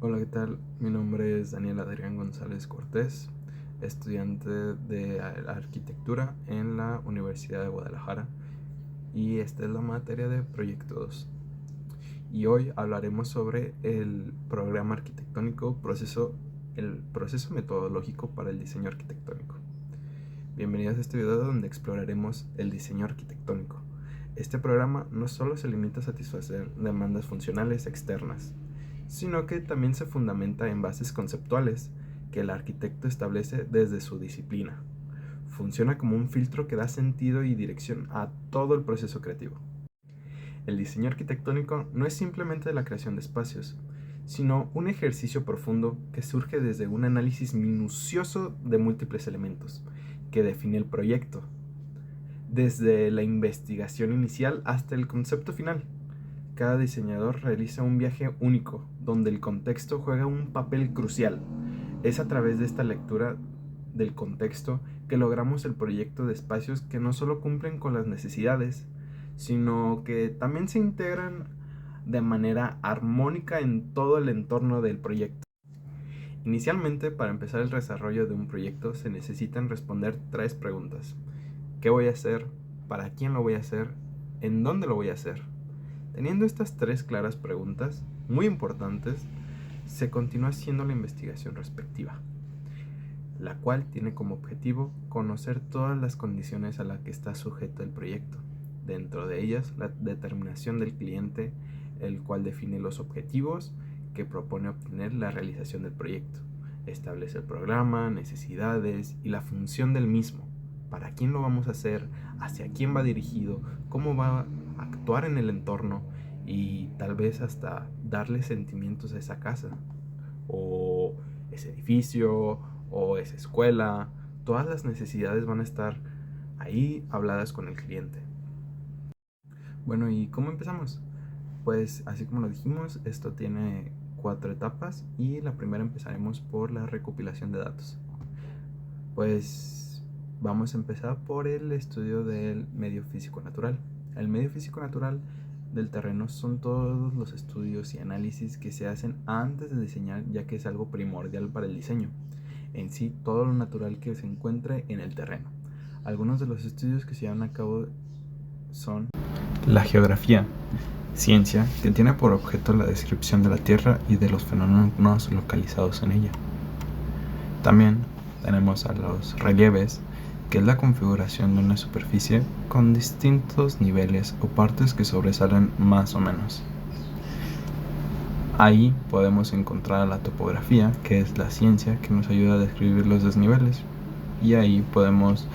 Hola, ¿qué tal? Mi nombre es Daniel Adrián González Cortés, estudiante de arquitectura en la Universidad de Guadalajara, y esta es la materia de Proyecto 2. Y hoy hablaremos sobre el programa arquitectónico, el proceso metodológico para el diseño arquitectónico. Bienvenidos a este video donde exploraremos el diseño arquitectónico. Este programa no solo se limita a satisfacer demandas funcionales externas, sino que también se fundamenta en bases conceptuales que el arquitecto establece desde su disciplina. Funciona como un filtro que da sentido y dirección a todo el proceso creativo. El diseño arquitectónico no es simplemente la creación de espacios, sino un ejercicio profundo que surge desde un análisis minucioso de múltiples elementos que define el proyecto, desde la investigación inicial hasta el concepto final. Cada diseñador realiza un viaje único, donde el contexto juega un papel crucial. Es a través de esta lectura del contexto que logramos el proyecto de espacios que no solo cumplen con las necesidades, sino que también se integran de manera armónica en todo el entorno del proyecto. Inicialmente, para empezar el desarrollo de un proyecto se necesitan responder 3 preguntas. ¿Qué voy a hacer? ¿Para quién lo voy a hacer? ¿En dónde lo voy a hacer? Teniendo estas 3 claras preguntas, muy importantes, se continúa haciendo la investigación respectiva, la cual tiene como objetivo conocer todas las condiciones a las que está sujeto el proyecto. Dentro de ellas, la determinación del cliente, el cual define los objetivos que propone obtener la realización del proyecto. Establece el programa, necesidades y la función del mismo. ¿Para quién lo vamos a hacer? ¿Hacia quién va dirigido? ¿Cómo va a actuar en el entorno? Y tal vez hasta darle sentimientos a esa casa, o ese edificio, o esa escuela. Todas las necesidades van a estar ahí habladas con el cliente. Bueno, ¿y cómo empezamos? Pues así como lo dijimos, esto tiene 4 etapas y la primera empezaremos por la recopilación de datos. Pues vamos a empezar por el estudio del medio físico natural. El medio físico natural del terreno son todos los estudios y análisis que se hacen antes de diseñar, ya que es algo primordial para el diseño. En sí, todo lo natural que se encuentre en el terreno. Algunos de los estudios que se llevan a cabo son la geografía, ciencia que tiene por objeto la descripción de la Tierra y de los fenómenos localizados en ella. También tenemos a los relieves, que es la configuración de una superficie con distintos niveles o partes que sobresalen más o menos. Ahí podemos encontrar a la topografía, que es la ciencia que nos ayuda a describir los desniveles, y ahí podemos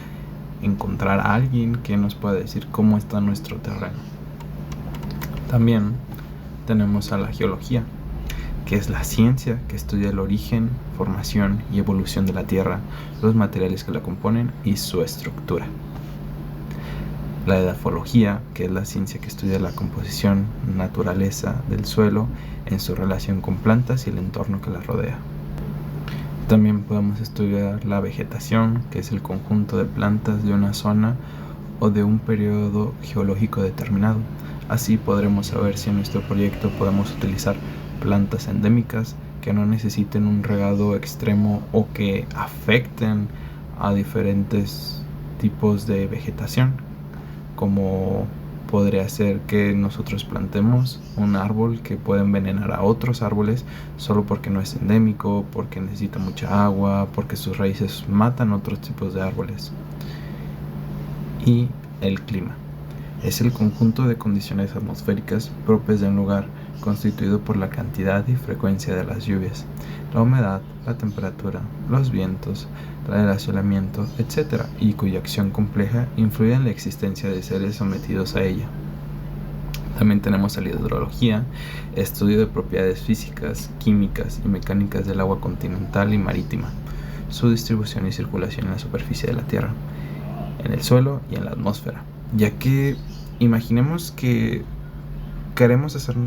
encontrar a alguien que nos pueda decir cómo está nuestro terreno. También tenemos a la geología, que es la ciencia que estudia el origen, formación y evolución de la Tierra, los materiales que la componen y su estructura. La edafología, que es la ciencia que estudia la composición, naturaleza del suelo en su relación con plantas y el entorno que la rodea. También podemos estudiar la vegetación, que es el conjunto de plantas de una zona o de un periodo geológico determinado. Así podremos saber si en nuestro proyecto podemos utilizar plantas endémicas que no necesiten un regado extremo o que afecten a diferentes tipos de vegetación, como podría ser que nosotros plantemos un árbol que puede envenenar a otros árboles solo porque no es endémico, porque necesita mucha agua, porque sus raíces matan otros tipos de árboles. Y el clima es el conjunto de condiciones atmosféricas propias de un lugar, constituido por la cantidad y frecuencia de las lluvias, la humedad, la temperatura, los vientos, el aislamiento, etc., y cuya acción compleja influye en la existencia de seres sometidos a ella. También tenemos a la hidrología, estudio de propiedades físicas, químicas y mecánicas del agua continental y marítima, su distribución y circulación en la superficie de la Tierra, en el suelo y en la atmósfera, ya que imaginemos que queremos hacer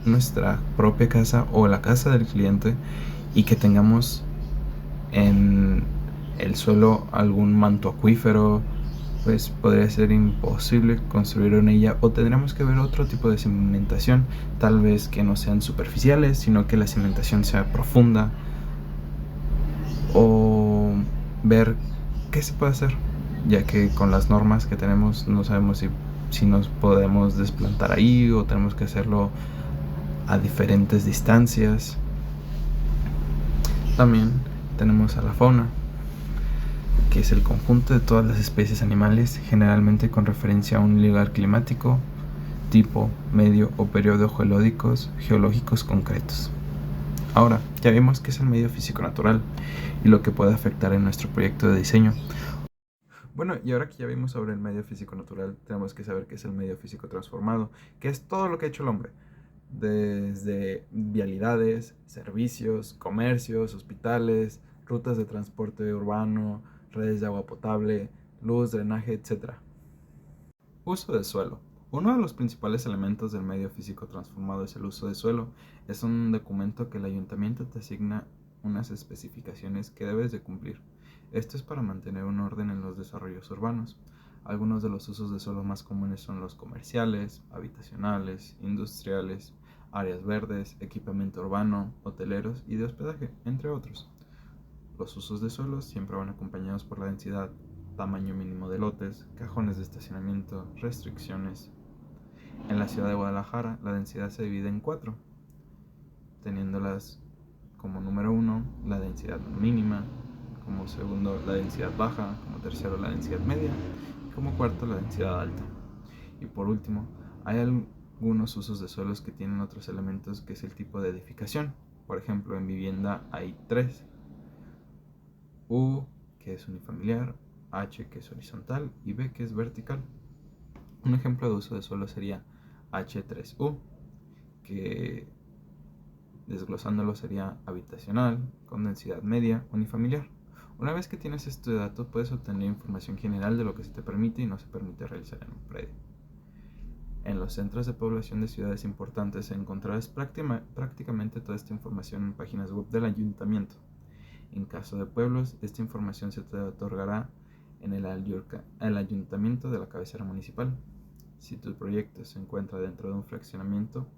nuestra propia casa o la casa del cliente y que tengamos en el suelo algún manto acuífero pues podría ser imposible construir en ella, o tendríamos que ver otro tipo de cimentación, tal vez que no sean superficiales, sino que la cimentación sea profunda, o ver qué se puede hacer, ya que con las normas que tenemos no sabemos si nos podemos desplantar ahí o tenemos que hacerlo a diferentes distancias. También tenemos a la fauna, que es el conjunto de todas las especies animales, generalmente con referencia a un lugar climático, tipo, medio o periodo geológicos concretos. Ahora, ya vimos qué es el medio físico natural y lo que puede afectar en nuestro proyecto de diseño. Bueno, y ahora que ya vimos sobre el medio físico natural, tenemos que saber qué es el medio físico transformado, que es todo lo que ha hecho el hombre, desde vialidades, servicios, comercios, hospitales, rutas de transporte urbano, redes de agua potable, luz, drenaje, etc. Uso de suelo. Uno de los principales elementos del medio físico transformado es el uso de suelo. Es un documento que el ayuntamiento te asigna unas especificaciones que debes de cumplir. Esto es para mantener un orden en los desarrollos urbanos. Algunos de los usos de suelo más comunes son los comerciales, habitacionales, industriales, áreas verdes, equipamiento urbano, hoteleros y de hospedaje, entre otros. Los usos de suelo siempre van acompañados por la densidad, tamaño mínimo de lotes, cajones de estacionamiento, restricciones. En la ciudad de Guadalajara, la densidad se divide en 4, teniéndolas como número 1 la densidad mínima, como segundo la densidad baja, como tercero la densidad media y como cuarto la densidad alta. Y por último, hay algunos usos de suelos que tienen otros elementos, que es el tipo de edificación. Por ejemplo, en vivienda hay 3: U, que es unifamiliar, H, que es horizontal, y B, que es vertical. Un ejemplo de uso de suelo sería H3U, que desglosándolo sería habitacional, con densidad media, unifamiliar. Una vez que tienes este dato, puedes obtener información general de lo que se te permite y no se permite realizar en un predio. En los centros de población de ciudades importantes encontrarás prácticamente toda esta información en páginas web del ayuntamiento. En caso de pueblos, esta información se te otorgará en el ayuntamiento de la cabecera municipal. Si tu proyecto se encuentra dentro de un fraccionamiento,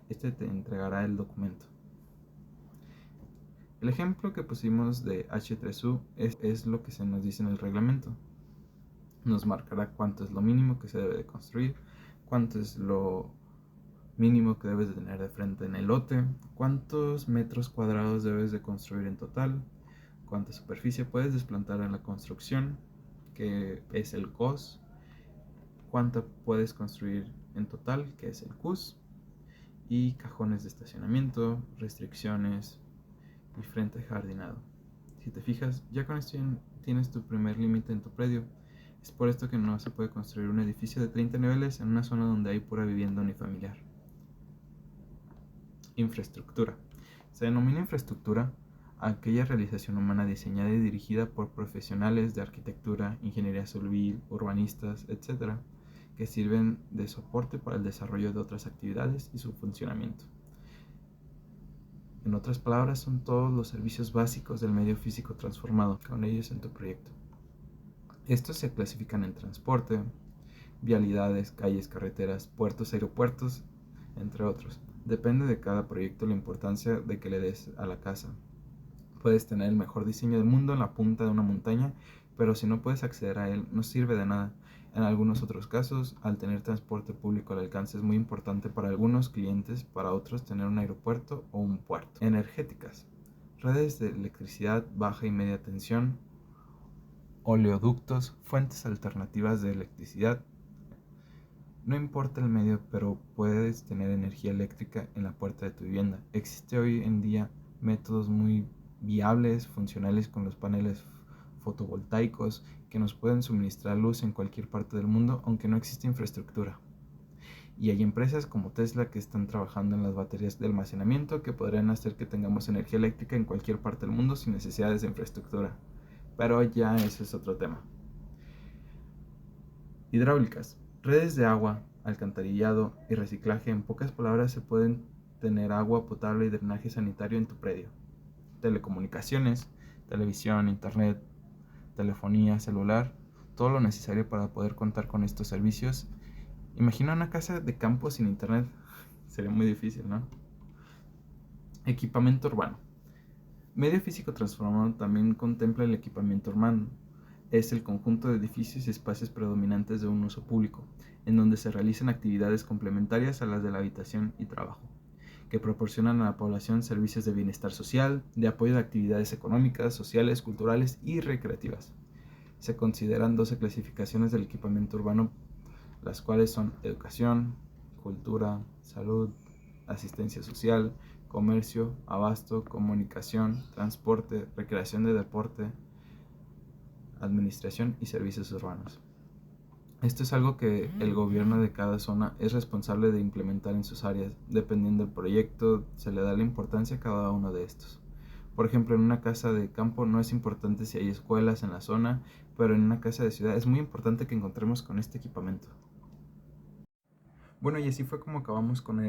este te entregará el documento. El ejemplo que pusimos de H3U es lo que se nos dice en el reglamento. Nos marcará cuánto es lo mínimo que se debe de construir, cuánto es lo mínimo que debes de tener de frente en el lote, cuántos metros cuadrados debes de construir en total, cuánta superficie puedes desplantar en la construcción, que es el COS, cuánta puedes construir en total, que es el CUS, y cajones de estacionamiento, restricciones y frente jardinado. Si te fijas, ya con esto tienes tu primer límite en tu predio. Es por esto que no se puede construir un edificio de 30 niveles en una zona donde hay pura vivienda unifamiliar. Infraestructura. Se denomina infraestructura a aquella realización humana diseñada y dirigida por profesionales de arquitectura, ingeniería civil, urbanistas, etc., que sirven de soporte para el desarrollo de otras actividades y su funcionamiento. En otras palabras, son todos los servicios básicos del medio físico transformado, con ellos en tu proyecto. Estos se clasifican en transporte, vialidades, calles, carreteras, puertos, aeropuertos, entre otros. Depende de cada proyecto la importancia de que le des a la casa. Puedes tener el mejor diseño del mundo en la punta de una montaña, pero si no puedes acceder a él, no sirve de nada. En algunos otros casos, al tener transporte público al alcance es muy importante para algunos clientes, para otros tener un aeropuerto o un puerto. Energéticas. Redes de electricidad baja y media tensión, oleoductos, fuentes alternativas de electricidad. No importa el medio, pero puedes tener energía eléctrica en la puerta de tu vivienda. Existe hoy en día métodos muy viables, funcionales con los paneles fotovoltaicos que nos pueden suministrar luz en cualquier parte del mundo, aunque no existe infraestructura. Y hay empresas como Tesla que están trabajando en las baterías de almacenamiento que podrían hacer que tengamos energía eléctrica en cualquier parte del mundo sin necesidades de infraestructura. Pero ya ese es otro tema. Hidráulicas. Redes de agua, alcantarillado y reciclaje. En pocas palabras, se pueden tener agua potable y drenaje sanitario en tu predio. Telecomunicaciones, televisión, internet, telefonía celular. todo lo necesario para poder contar con estos servicios. Imagina una casa de campo sin internet. Sería muy difícil, ¿no? Equipamiento urbano. Medio físico transformado también contempla el equipamiento urbano. Es el conjunto de edificios y espacios predominantes de un uso público, en donde se realizan actividades complementarias a las de la habitación y trabajo, que proporcionan a la población servicios de bienestar social, de apoyo de actividades económicas, sociales, culturales y recreativas. Se consideran 12 clasificaciones del equipamiento urbano, las cuales son educación, cultura, salud, asistencia social, comercio, abasto, comunicación, transporte, recreación de deporte, administración y servicios urbanos. Esto es algo que el gobierno de cada zona es responsable de implementar en sus áreas. Dependiendo del proyecto, se le da la importancia a cada uno de estos. Por ejemplo, en una casa de campo no es importante si hay escuelas en la zona, pero en una casa de ciudad es muy importante que encontremos con este equipamiento. Bueno, y así fue como acabamos con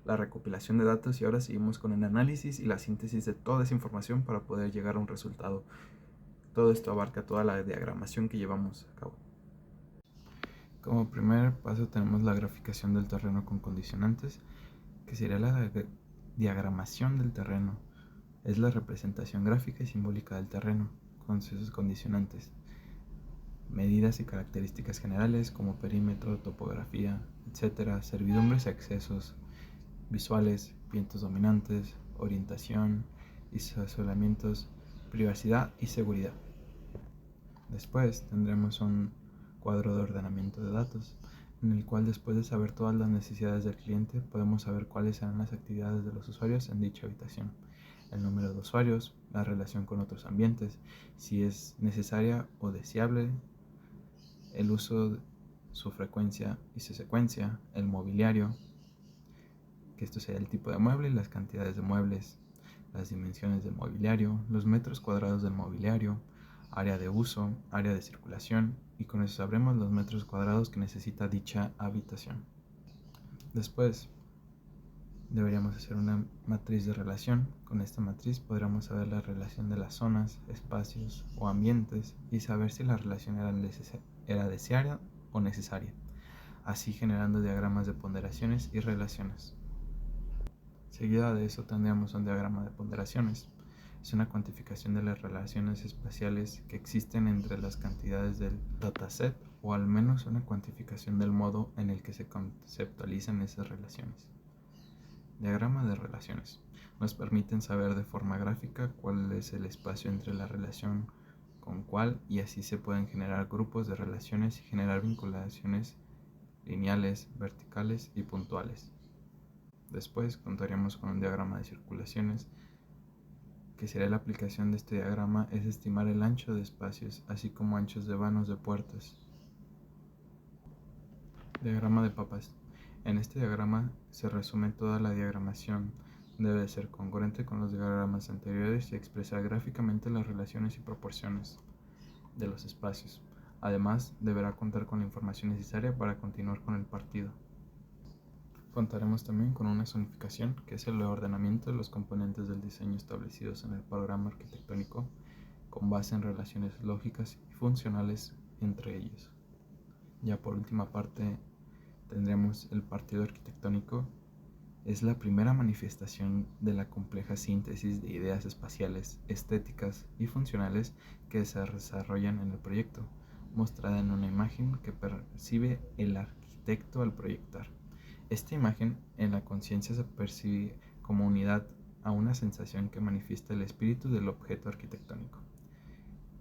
la recopilación de datos y ahora seguimos con el análisis y la síntesis de toda esa información para poder llegar a un resultado. Todo esto abarca toda la diagramación que llevamos a cabo. Como primer paso tenemos la graficación del terreno con condicionantes, que sería la diagramación del terreno. Es la representación gráfica y simbólica del terreno, con sus condicionantes. Medidas y características generales como perímetro, topografía, etc., servidumbres y accesos visuales, vientos dominantes, orientación, isolamientos, privacidad y seguridad. Después tendremos un cuadro de ordenamiento de datos, en el cual después de saber todas las necesidades del cliente, podemos saber cuáles serán las actividades de los usuarios en dicha habitación, el número de usuarios, la relación con otros ambientes, si es necesaria o deseable, el uso, su frecuencia y su secuencia, el mobiliario, que esto sería el tipo de mueble y las cantidades de muebles, las dimensiones del mobiliario, los metros cuadrados del mobiliario, área de uso, área de circulación, y con eso sabremos los metros cuadrados que necesita dicha habitación. Después deberíamos hacer una matriz de relación. Con esta matriz podremos saber la relación de las zonas, espacios o ambientes y saber si la relación era deseada o necesaria, así generando diagramas de ponderaciones y relaciones. Seguida de eso tendríamos un diagrama de ponderaciones. Es una cuantificación de las relaciones espaciales que existen entre las cantidades del dataset, o al menos una cuantificación del modo en el que se conceptualizan esas relaciones. Diagrama de relaciones. Nos permiten saber de forma gráfica cuál es el espacio entre la relación con cuál, y así se pueden generar grupos de relaciones y generar vinculaciones lineales, verticales y puntuales. Después contaríamos con un diagrama de circulaciones, que sería la aplicación de este diagrama es estimar el ancho de espacios, así como anchos de vanos de puertas. Diagrama de papas. En este diagrama se resume toda la diagramación. Debe ser congruente con los diagramas anteriores y expresar gráficamente las relaciones y proporciones de los espacios. Además, deberá contar con la información necesaria para continuar con el partido. Contaremos también con una zonificación, que es el ordenamiento de los componentes del diseño establecidos en el programa arquitectónico, con base en relaciones lógicas y funcionales entre ellos. Ya por última parte tendremos el partido arquitectónico. Es la primera manifestación de la compleja síntesis de ideas espaciales, estéticas y funcionales que se desarrollan en el proyecto, mostrada en una imagen que percibe el arquitecto al proyectar. Esta imagen en la conciencia se percibe como unidad a una sensación que manifiesta el espíritu del objeto arquitectónico.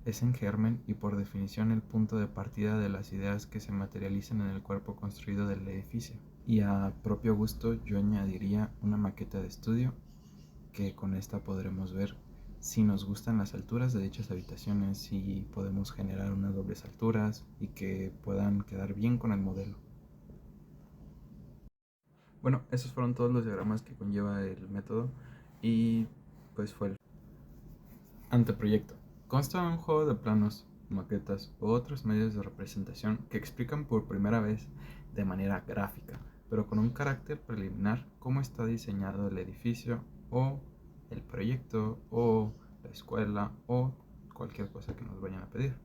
Es en germen y por definición el punto de partida de las ideas que se materializan en el cuerpo construido del edificio. Y a propio gusto yo añadiría una maqueta de estudio, que con esta podremos ver si nos gustan las alturas de dichas habitaciones, si podemos generar unas dobles alturas y que puedan quedar bien con el modelo. Bueno, esos fueron todos los diagramas que conlleva el método, y pues fue el anteproyecto. Consta de un juego de planos, maquetas u otros medios de representación que explican por primera vez de manera gráfica, pero con un carácter preliminar, cómo está diseñado el edificio o el proyecto o la escuela o cualquier cosa que nos vayan a pedir.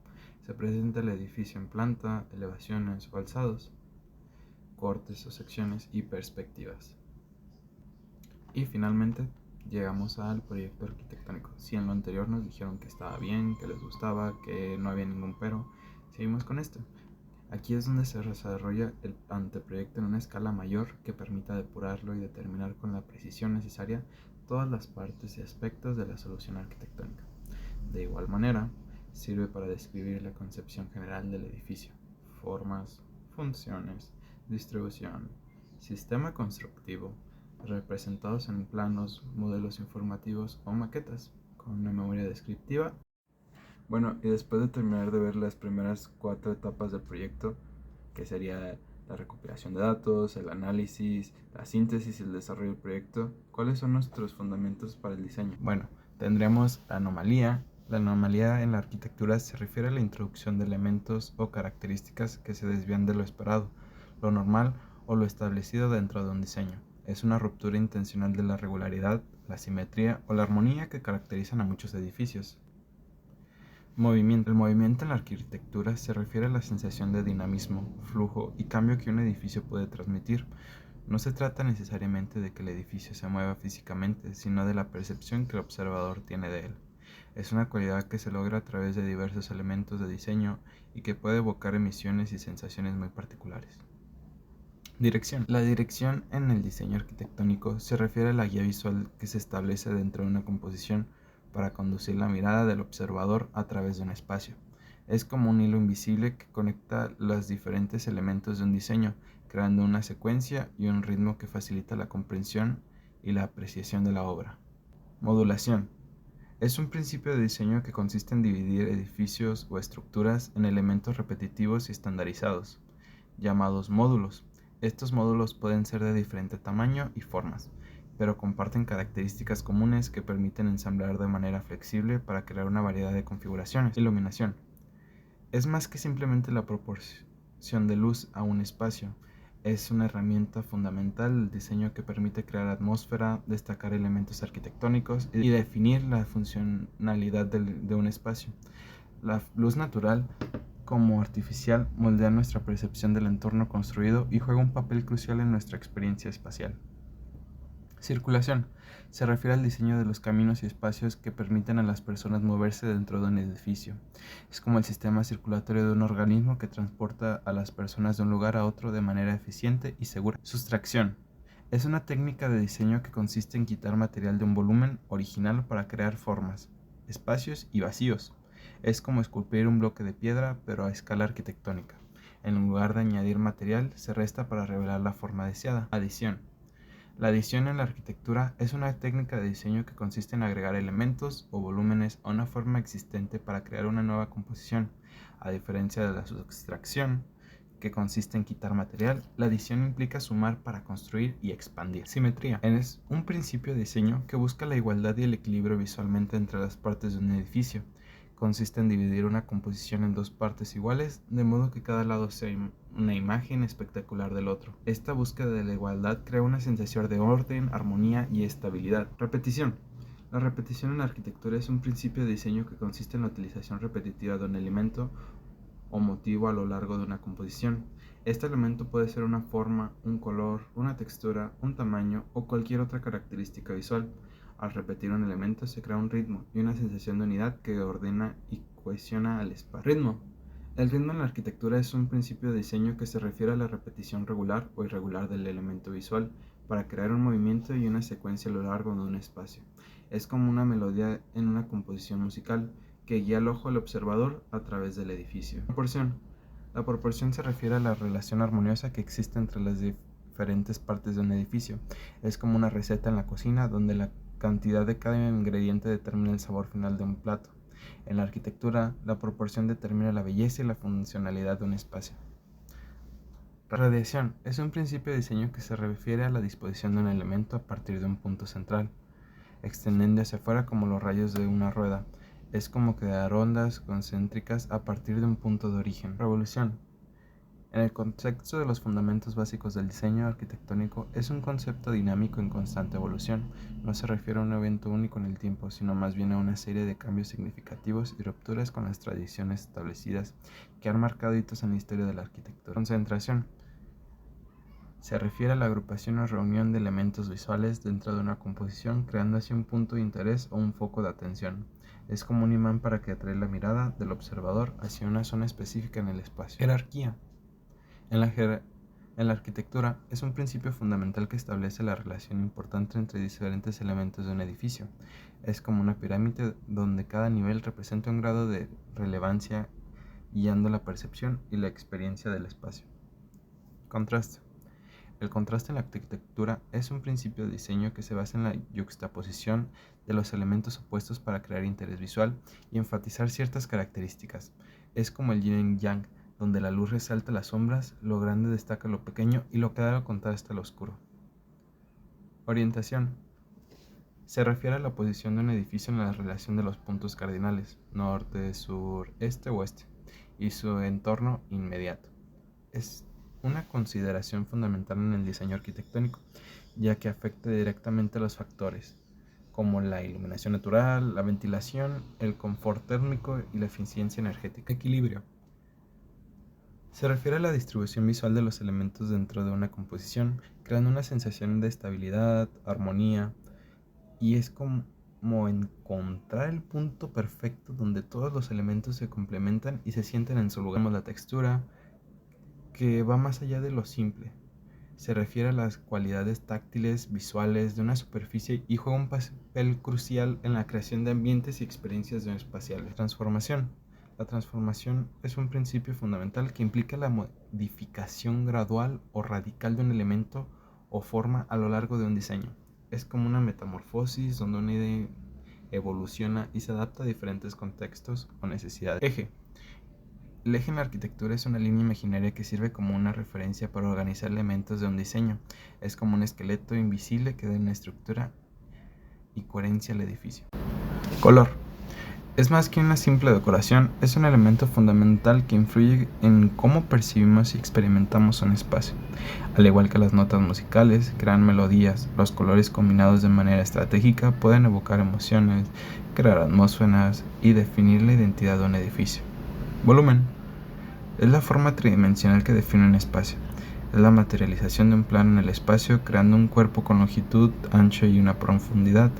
Se presenta el edificio en planta, elevaciones o alzados, cortes o secciones y perspectivas. Y finalmente llegamos al proyecto arquitectónico. Si en lo anterior nos dijeron que estaba bien, que les gustaba, que no había ningún pero, seguimos con esto. Aquí es donde se desarrolla el anteproyecto en una escala mayor que permita depurarlo y determinar con la precisión necesaria todas las partes y aspectos de la solución arquitectónica. De igual manera, sirve para describir la concepción general del edificio, formas, funciones, distribución, sistema constructivo, representados en planos, modelos informativos o maquetas, con una memoria descriptiva. Bueno, y después de terminar de ver las primeras 4 etapas del proyecto, que sería la recopilación de datos, el análisis, la síntesis y el desarrollo del proyecto, ¿cuáles son nuestros fundamentos para el diseño? Bueno, tendremos la anomalía. La anomalía en la arquitectura se refiere a la introducción de elementos o características que se desvían de lo esperado, lo normal o lo establecido dentro de un diseño. Es una ruptura intencional de la regularidad, la simetría o la armonía que caracterizan a muchos edificios. Movimiento. El movimiento en la arquitectura se refiere a la sensación de dinamismo, flujo y cambio que un edificio puede transmitir. No se trata necesariamente de que el edificio se mueva físicamente, sino de la percepción que el observador tiene de él. Es una cualidad que se logra a través de diversos elementos de diseño y que puede evocar emociones y sensaciones muy particulares. Dirección. La dirección en el diseño arquitectónico se refiere a la guía visual que se establece dentro de una composición para conducir la mirada del observador a través de un espacio. Es como un hilo invisible que conecta los diferentes elementos de un diseño, creando una secuencia y un ritmo que facilita la comprensión y la apreciación de la obra. Modulación. Es un principio de diseño que consiste en dividir edificios o estructuras en elementos repetitivos y estandarizados, llamados módulos. Estos módulos pueden ser de diferente tamaño y formas, pero comparten características comunes que permiten ensamblar de manera flexible para crear una variedad de configuraciones. Iluminación. Es más que simplemente la proporción de luz a un espacio. Es una herramienta fundamental del diseño que permite crear atmósfera, destacar elementos arquitectónicos y definir la funcionalidad de un espacio. La luz natural como artificial moldea nuestra percepción del entorno construido y juega un papel crucial en nuestra experiencia espacial. Circulación. Se refiere al diseño de los caminos y espacios que permiten a las personas moverse dentro de un edificio. Es como el sistema circulatorio de un organismo que transporta a las personas de un lugar a otro de manera eficiente y segura. Sustracción. Es una técnica de diseño que consiste en quitar material de un volumen original para crear formas, espacios y vacíos. Es como esculpir un bloque de piedra, pero a escala arquitectónica. En lugar de añadir material, se resta para revelar la forma deseada. Adición. La adición en la arquitectura es una técnica de diseño que consiste en agregar elementos o volúmenes a una forma existente para crear una nueva composición. A diferencia de la sustracción, que consiste en quitar material, la adición implica sumar para construir y expandir. Simetría. Es un principio de diseño que busca la igualdad y el equilibrio visualmente entre las partes de un edificio. Consiste en dividir una composición en dos partes iguales, de modo que cada lado sea una imagen espectacular del otro. Esta búsqueda de la igualdad crea una sensación de orden, armonía y estabilidad. Repetición. La repetición en la arquitectura es un principio de diseño que consiste en la utilización repetitiva de un elemento o motivo a lo largo de una composición. Este elemento puede ser una forma, un color, una textura, un tamaño o cualquier otra característica visual. Al repetir un elemento se crea un ritmo y una sensación de unidad que ordena y cohesiona al espacio. Ritmo. El ritmo en la arquitectura es un principio de diseño que se refiere a la repetición regular o irregular del elemento visual para crear un movimiento y una secuencia a lo largo de un espacio. Es como una melodía en una composición musical que guía el ojo del observador a través del edificio. Proporción. La proporción se refiere a la relación armoniosa que existe entre las diferentes partes de un edificio. Es como una receta en la cocina donde la cantidad de cada ingrediente determina el sabor final de un plato. En la arquitectura, la proporción determina la belleza y la funcionalidad de un espacio. Radiación es un principio de diseño que se refiere a la disposición de un elemento a partir de un punto central, extendiendo hacia afuera como los rayos de una rueda. Es como crear ondas concéntricas a partir de un punto de origen. Revolución. En el contexto de los fundamentos básicos del diseño arquitectónico, es un concepto dinámico en constante evolución. No se refiere a un evento único en el tiempo, sino más bien a una serie de cambios significativos y rupturas con las tradiciones establecidas que han marcado hitos en la historia de la arquitectura. Concentración. Se refiere a la agrupación o reunión de elementos visuales dentro de una composición, creando así un punto de interés o un foco de atención. Es como un imán para que atrae la mirada del observador hacia una zona específica en el espacio. Jerarquía. En la arquitectura es un principio fundamental que establece la relación importante entre diferentes elementos de un edificio. Es como una pirámide donde cada nivel representa un grado de relevancia, guiando la percepción y la experiencia del espacio. Contraste. El contraste en la arquitectura es un principio de diseño que se basa en la yuxtaposición de los elementos opuestos para crear interés visual y enfatizar ciertas características. Es como el yin y yang, donde la luz resalta las sombras, lo grande destaca lo pequeño y lo que da contraste lo oscuro. Orientación. Se refiere a la posición de un edificio en la relación de los puntos cardinales, norte, sur, este, oeste, y su entorno inmediato. Es una consideración fundamental en el diseño arquitectónico, ya que afecta directamente a los factores, como la iluminación natural, la ventilación, el confort térmico y la eficiencia energética. Equilibrio. Se refiere a la distribución visual de los elementos dentro de una composición, creando una sensación de estabilidad, armonía, y es como encontrar el punto perfecto donde todos los elementos se complementan y se sienten en su lugar. La textura, que va más allá de lo simple. Se refiere a las cualidades táctiles, visuales de una superficie y juega un papel crucial en la creación de ambientes y experiencias espaciales. Transformación. La transformación es un principio fundamental que implica la modificación gradual o radical de un elemento o forma a lo largo de un diseño. Es como una metamorfosis donde una idea evoluciona y se adapta a diferentes contextos o necesidades. Eje. El eje en la arquitectura es una línea imaginaria que sirve como una referencia para organizar elementos de un diseño. Es como un esqueleto invisible que da una estructura y coherencia al edificio. Color. Es más que una simple decoración, es un elemento fundamental que influye en cómo percibimos y experimentamos un espacio. Al igual que las notas musicales, crean melodías, los colores combinados de manera estratégica pueden evocar emociones, crear atmósferas y definir la identidad de un edificio. Volumen. Es la forma tridimensional que define un espacio. Es la materialización de un plano en el espacio, creando un cuerpo con longitud, ancho y una profundidad.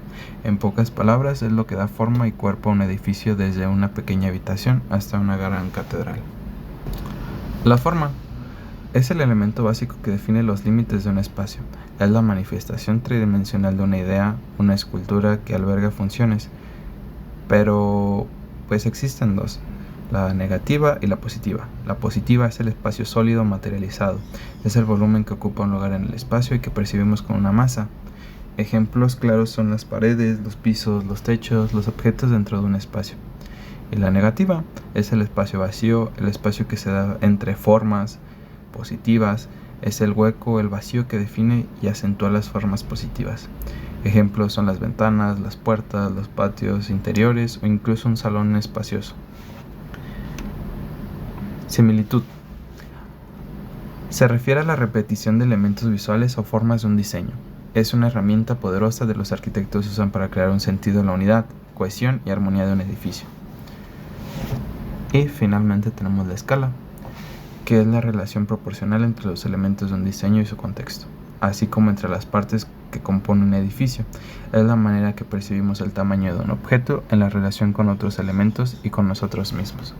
En pocas palabras, es lo que da forma y cuerpo a un edificio, desde una pequeña habitación hasta una gran catedral. La forma es el elemento básico que define los límites de un espacio. Es la manifestación tridimensional de una idea, una escultura que alberga funciones. Pero, pues existen dos. La negativa y la positiva. La positiva es el espacio sólido materializado. Es el volumen que ocupa un lugar en el espacio y que percibimos como una masa. Ejemplos claros son las paredes, los pisos, los techos, los objetos dentro de un espacio. Y la negativa es el espacio vacío, el espacio que se da entre formas positivas. Es el hueco, el vacío que define y acentúa las formas positivas. Ejemplos son las ventanas, las puertas, los patios interiores o incluso un salón espacioso. Similitud. Se refiere a la repetición de elementos visuales o formas de un diseño. Es una herramienta poderosa que los arquitectos usan para crear un sentido en la unidad, cohesión y armonía de un edificio. Y finalmente tenemos la escala, que es la relación proporcional entre los elementos de un diseño y su contexto, así como entre las partes que componen un edificio. Es la manera que percibimos el tamaño de un objeto en la relación con otros elementos y con nosotros mismos.